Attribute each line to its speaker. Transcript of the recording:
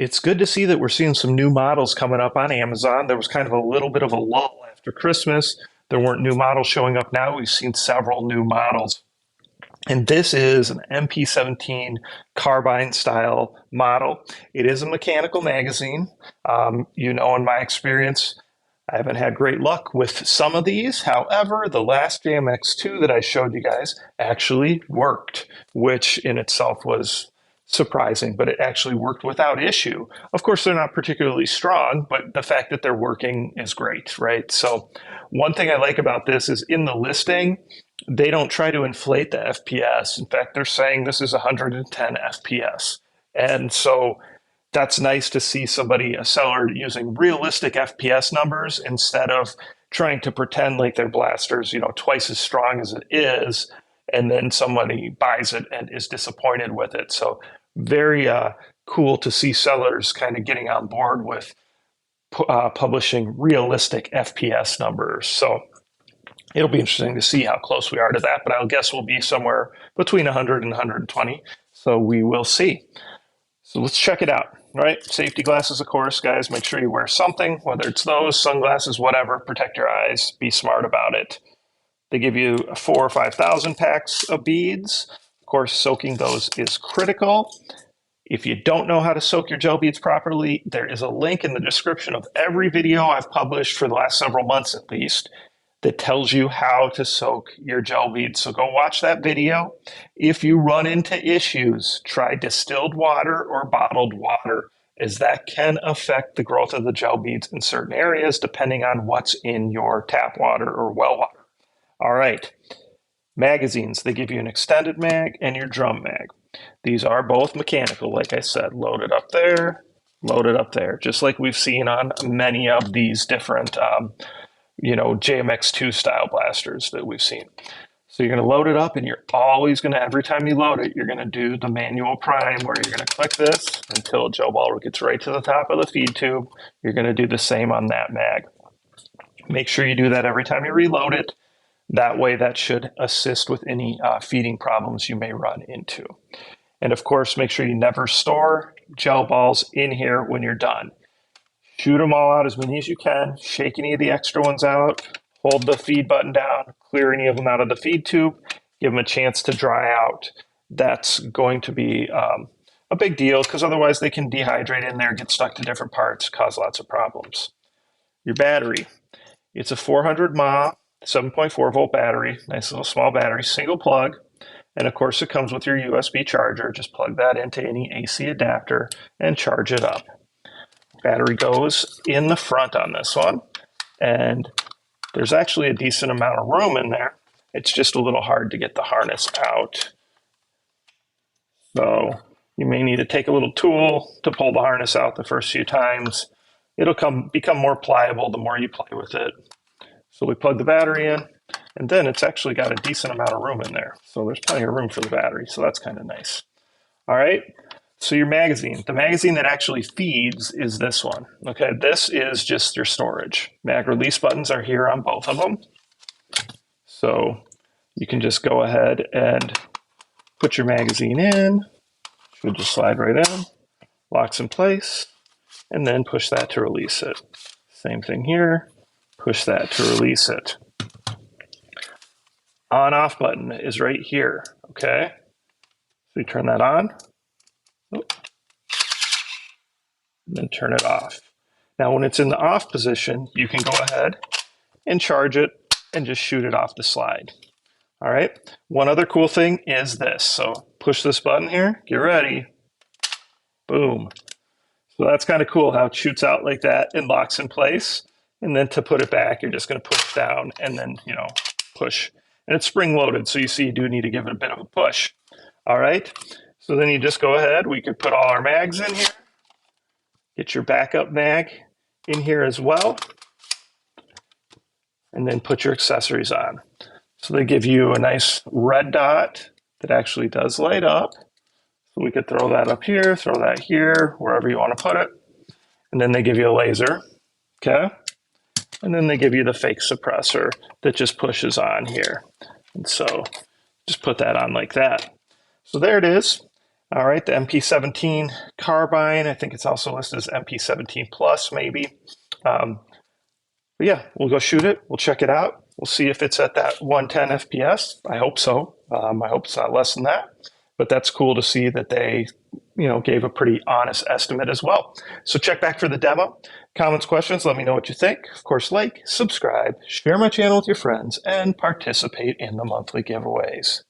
Speaker 1: It's good to see that we're seeing some new models coming up on Amazon. There was kind of a little bit of a lull after Christmas. There weren't new models showing up. Now we've seen several new models. And this is an MP17 Carbine style model. It is a mechanical magazine. In my experience, I haven't had great luck with some of these. However, the last JMX2 that I showed you guys actually worked, which in itself was surprising, but it actually worked without issue. Of course, they're not particularly strong, but the fact that they're working is great, right? So one thing I like about this is in the listing, they don't try to inflate the FPS. In fact, they're saying this is 110 FPS. And so that's nice to see somebody, a seller, using realistic FPS numbers instead of trying to pretend like their blaster's, twice as strong as it is, and then somebody buys it and is disappointed with it. So very cool to see sellers kind of getting on board with publishing realistic FPS numbers. So it'll be interesting to see how close we are to that, but I'll guess we'll be somewhere between 100 and 120. So we will see. So let's check it out. All right, safety glasses, of course, guys. Make sure you wear something, whether it's those, sunglasses, whatever. Protect your eyes. Be smart about it. They give you 4,000 or 5,000 packs of beads. Of course, soaking those is critical. If you don't know how to soak your gel beads properly, there is a link in the description of every video I've published for the last several months at least that tells you how to soak your gel beads. So go watch that video. If you run into issues, try distilled water or bottled water, as that can affect the growth of the gel beads in certain areas depending on what's in your tap water or well water. All right, magazines. They give you an extended mag and your drum mag. These are both mechanical, like I said, loaded up there, just like we've seen on many of these different JMX2 style blasters that we've seen. So you're going to load it up, and you're always going to, every time you load it, you're going to do the manual prime where you're going to click this until a gel ball gets right to the top of the feed tube. You're going to do the same on that mag. Make sure you do that every time you reload it. That way, that should assist with any feeding problems you may run into. And of course, make sure you never store gel balls in here when you're done. Shoot them all out as many as you can. Shake any of the extra ones out. Hold the feed button down. Clear any of them out of the feed tube. Give them a chance to dry out. That's going to be a big deal because otherwise they can dehydrate in there, get stuck to different parts, cause lots of problems. Your battery. It's a 400 mAh, 7.4 volt battery. Nice little small battery, single plug. And of course it comes with your USB charger. Just plug that into any AC adapter and charge it up. Battery goes in the front on this one, and there's actually a decent amount of room in there. It's just a little hard to get the harness out. So you may need to take a little tool to pull the harness out the first few times. It'll become more pliable the more you play with it. So we plug the battery in, and then it's actually got a decent amount of room in there. So there's plenty of room for the battery, so that's kind of nice. All right. So your magazine, the magazine that actually feeds is this one. Okay, this is just your storage. Mag release buttons are here on both of them. So you can just go ahead and put your magazine in. Should just slide right in, locks in place, and then push that to release it. Same thing here, push that to release it. On-off button is right here, okay? So you turn that on. And then turn it off. Now, when it's in the off position, you can go ahead and charge it and just shoot it off the slide. All right. One other cool thing is this. So push this button here, get ready. Boom. So that's kind of cool how it shoots out like that and locks in place. And then to put it back, you're just going to push down and then, push. And it's spring loaded. So you see you do need to give it a bit of a push. All right. So then you just go ahead, we could put all our mags in here, get your backup mag in here as well, and then put your accessories on. So they give you a nice red dot that actually does light up. So we could throw that up here, throw that here, wherever you want to put it. And then they give you a laser, okay? And then they give you the fake suppressor that just pushes on here. And so just put that on like that. So there it is. All right, the MP17 Carbine, I think it's also listed as MP17 Plus, maybe. But yeah, we'll go shoot it. We'll check it out. We'll see if it's at that 110 FPS. I hope so. I hope it's not less than that. But that's cool to see that they, gave a pretty honest estimate as well. So check back for the demo. Comments, questions, let me know what you think. Of course, like, subscribe, share my channel with your friends, and participate in the monthly giveaways.